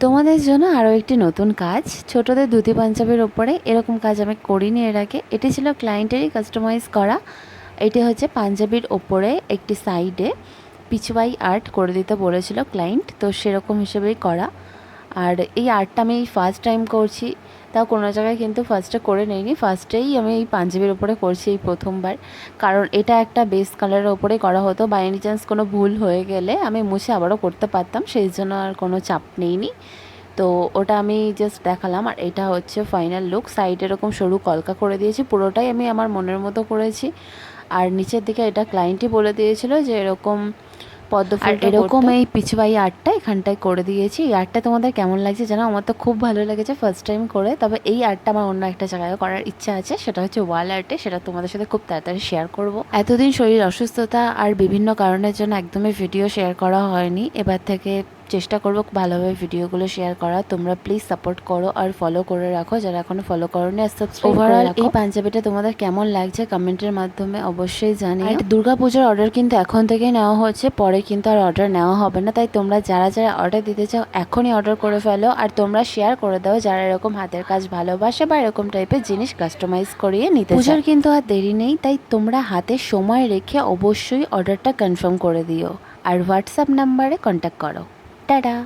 তোমাদের জন্য আরও একটি নতুন কাজ, ছোটদের ধুতি পাঞ্জাবির ওপরে এরকম কাজ আমি করিনি এর আগে। এটি ছিল ক্লায়েন্টেরই কাস্টমাইজ করা। এটি হচ্ছে পাঞ্জাবির ওপরে একটি সাইডে পিছুয়াই আর্ট করে দিতে বলেছিল ক্লায়েন্ট, তো সেরকম হিসেবেই করা। আর এই আর্টটা আমি ফার্স্ট টাইম করছি, তাও কোনো জায়গায় কিন্তু ফার্স্টে করে নেইনি, ফার্স্টেই আমি এই পাঞ্জাবির ওপরে করছি এই প্রথমবার। কারণ এটা একটা বেস কালারের ওপরে করা হতো, বাই এনি চান্স কোনো ভুল হয়ে গেলে আমি মুছে আবারও করতে পারতাম, সেই জন্য আর কোনো চাপ নেইনি। তো ওটা আমি জাস্ট দেখালাম। আর এটা হচ্ছে ফাইনাল লুক। সাইডে এরকম সরু কলকা করে দিয়েছি, পুরোটাই আমি আমার মনের মতো করেছি। আর নিচের দিকে এটা ক্লায়েন্টই বলে দিয়েছিল যে এরকম পদ্ম ফুল এরকম এই পিছুয়াই আর্টটা এখানটায় করে দিয়েছি। এই আর্টটা তোমাদের কেমন লাগছে জানো? আমার তো খুব ভালো লেগেছে ফার্স্ট টাইম করে। তবে এই আর্টটা আমার অন্য একটা জায়গায় করার ইচ্ছা আছে, সেটা হচ্ছে ওয়াল আর্টে। সেটা তোমাদের সাথে খুব তাড়াতাড়ি শেয়ার করব। এতদিন শরীর অসুস্থতা আর বিভিন্ন কারণের জন্য একদমই ভিডিও শেয়ার করা হয়নি। এবার থেকে চেষ্টা করবো ভিডিওভাবে ভিডিওগুলো শেয়ার করা। তোমরা প্লিজ সাপোর্ট করো আর ফলো করে রাখো যারা এখনো ফলো করোনি, আর সাবস্ক্রাইব করে রাখো। এই পাঞ্জাবিটা তোমাদের কেমন লাগছে কমেন্টের মাধ্যমে অবশ্যই জানিও। আর দুর্গাপূজার অর্ডার কিন্তু এখন থেকেই নেওয়া হচ্ছে, পরে কিন্তু আর অর্ডার নেওয়া হবে না। তাই তোমরা যারা যারা অর্ডার দিতে চাও এখনই অর্ডার করে ফেলো। আর তোমরা শেয়ার করে দাও যারা এরকম হাতের কাজ ভালোবাসে বা এরকম টাইপের জিনিস কাস্টমাইজ করিয়ে নিতে চাও। পূজার কিন্তু আর দেরি নেই, তাই তোমরা হাতে সময় রেখে অবশ্যই অর্ডারটা কনফার্ম করে দিও আর হোয়াটসঅ্যাপ নাম্বারে কন্ট্যাক্ট করো। টাটা।